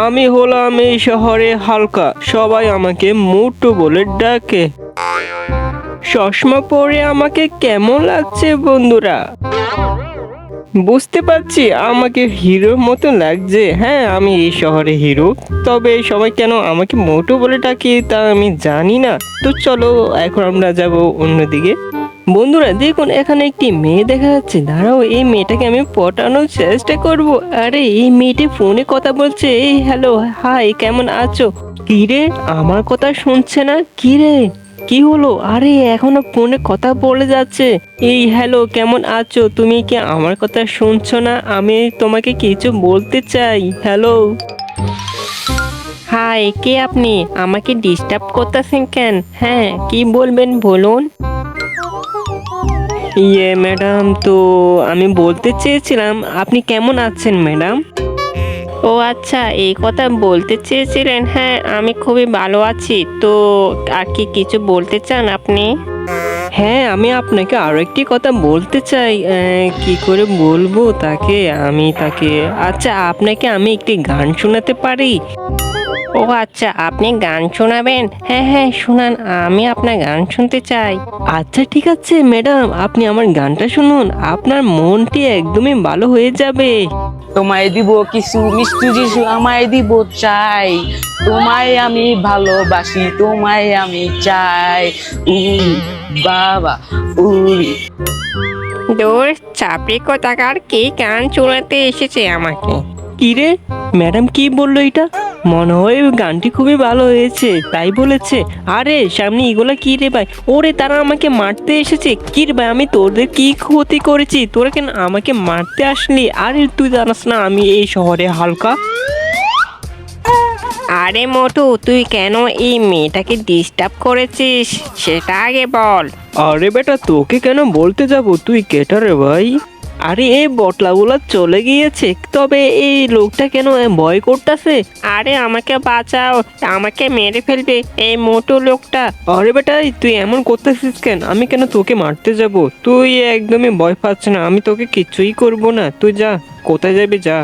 আমি হলাম এই শহরে হালকা, সবাই আমাকে মোটু বলে ডাকে। চশমা পরে আমাকে কেমন লাগছে বন্ধুরা? বুঝতে পারছি আমাকে হিরোর মতো লাগছে। হ্যাঁ, আমি এই শহরে হিরো। তবে সবাই কেন আমাকে মোটু বলে ডাকে তা আমি জানি না। তো চলো এখন আমরা যাব অন্যদিকে। বন্ধুরা দেখুন, এখানে একটি মেয়ে দেখা যাচ্ছে। দাঁড়াও, এই মেয়েটাকে আমি পটানোর চেষ্টা করব। আরে এই মেয়েটি ফোনে কথা বলছে। এই হ্যালো, হাই, কেমন আছো? কি রে, আমার কথা শুনছে না? কি রে, কি হলো? আরে এখনো ফোনে কথা বলে যাচ্ছে। এই হ্যালো, কেমন আছো? তুমি কি আমার কথা শুনছো না? আমি তোমাকে কিছু বলতে চাই। হ্যালো। হাই, কে আপনি? আমাকে ডিস্টার্ব করতেছেন কেন? হ্যাঁ, কি বলবেন বলুন। ম্যাডাম, তো আমি বলতে চেয়েছিলাম আপনি কেমন আছেন ম্যাডাম? ও আচ্ছা, এই কথা বলতে চেয়েছিলেন। হ্যাঁ, আমি খুবই ভালো আছি। তো আর কি কিছু বলতে চান আপনি? হ্যাঁ, আমি আপনাকে আরো একটি কথা বলতে চাই। কি করে বলবো তাকে? আমি তাকে, আচ্ছা, আপনাকে আমি একটি গান শোনাতে পারি? ও আচ্ছা, আপনি গান শোনাবেন? হ্যাঁ হ্যাঁ, শোনান, আমি আপনার গান শুনতে চাই। আচ্ছা ঠিক আছে ম্যাডাম, আপনি আমার গানটা শুনুন, আপনার মনটি একদমই ভালো হয়ে যাবে। তোমায় দিব কিছু মিষ্টি যিশু আমায় দিব চাই, তোমায় আমি ভালোবাসি, তোমায় আমি চাই। বাবা উরি। দূর, চাপড়ি কোথাকার কি গান শোনাতে এসেছে আমাকে? কি রে, ম্যাডাম কি বললো এটা? মনে হয় ওই গানটি খুবই ভালো হয়েছে তাই বলেছে। আরে সামনে এগুলা কি রে ভাই? ওরে, তারা আমাকে মারতে এসেছে। কি রে ভাই, আমি তোদের কি ক্ষতি করেছি? তোরা কেন আমাকে মারতে আসলি? আরে তুই জানাস না আমি এই শহরে হালকা? আরে মোটু, তুই কেন এই মেয়েটাকে ডিস্টার্ব করেছিস সেটা আগে বল। আরে বেটা, তোকে কেন বলতে যাব? তুই কেটা রে ভাই? আরে এই বটলাগুলা চলে গিয়েছে, তবে এই লোকটা কেন ভয় করতেছে? আরে আমাকে বাঁচাও, আমাকে মেরে ফেলবে এই মোটু লোকটা। আরে বেটা, তুই এমন করতেছিস কেন? আমি কেন তোকে মারতে যাব? তুই একদমই ভয় পাচ্ছ না, আমি তোকে কিছুই করব না। তুই যা, কোথায় যাবি যা।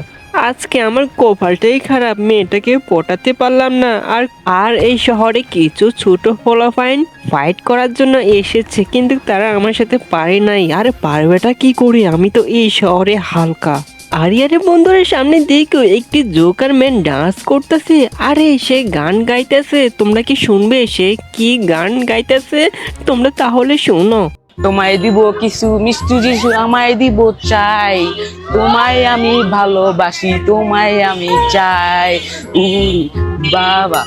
আজকে আমার কপালটাই খারাপ, মেয়েটাকে পটাতে পারলাম না। আর আর এই শহরে কিছু ছোট পোলাপাইন ফাইট করার জন্য এসেছে, কিন্তু তারা আমার সাথে পারে নাই। আরে পারবেটা কি করে? আমি তো এই শহরে হালকা। আরে আরে বন্ধুরা, সামনে দেখো একটি জোকার ম্যান ডান্স করতেছে। আরে সে গান গাইতেছে, তোমরা কি শুনবে সে কি গান গাইতেছে? তোমরা তাহলে শোনো। তোমায় দিব কিছু মিষ্টি যিশু আমায় দিব চাই, তোমায় আমি ভালোবাসি, তোমায় আমি চাই। বাবা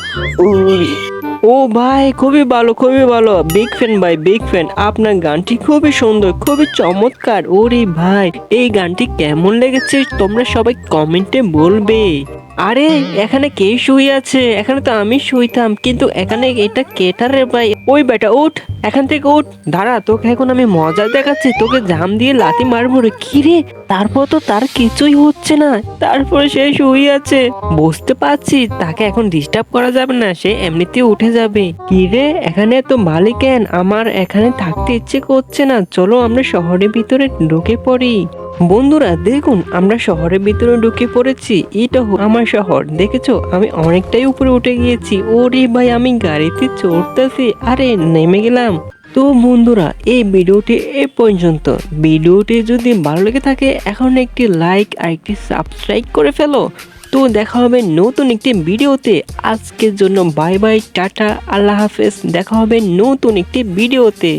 উরি। ও ভাই, খুবই ভালো, খুবই ভালো, বিগ ফ্যান ভাই, বিগ ফ্যান। আপনার গানটি খুবই সুন্দর, খুবই চমৎকার। ওরে ভাই, এই গানটি কেমন লেগেছে তোমরা সবাই কমেন্টে বলবে। আরে এখানে কে শুয়ে আছে? এখানে তো আমি শুইতাম, কিন্তু এখানে এটা কেটারে ভাই? ওই বেটা উঠ, এখান থেকে উঠ। দাঁড়া, তোকে এখন আমি মজা দেখাচ্ছি, তোকে জাম দিয়ে লাথি মারবো রে। কি রে, তারপর তো তার কিছুই হচ্ছে না, তারপরে সে শুয়ে আছে। বুঝতে পারছি তাকে এখন ডিস্টার্ব করা যাবে না, সে এমনিতে উঠে যাবে। কি রে, এখানে তো ভালো কেন? আমার এখানে থাকতে ইচ্ছে করছে না। চলো আমরা শহরের ভিতরে ঢুকে পড়ি। বন্ধুরা দেখুন, আমরা শহরের ভিতরে ঢুকে পড়েছি। এটা আমার শহর, দেখেছো? আমি অনেকটাই উপরে উঠে গিয়েছি। ওরে ভাই, আমি গাড়িতে চড়তেছি। আরে নেমে গেলাম। তো বন্ধুরা, এই ভিডিওটি এ পর্যন্ত। ভিডিওটি যদি ভালো লেগে থাকে এখন একটি লাইক আর একটি সাবস্ক্রাইব করে ফেলো। তো দেখা হবে নতুন একটি ভিডিওতে। আজকের জন্য বাই বাই, টাটা, আল্লাহ হাফেজ। দেখা হবে নতুন একটি ভিডিওতে।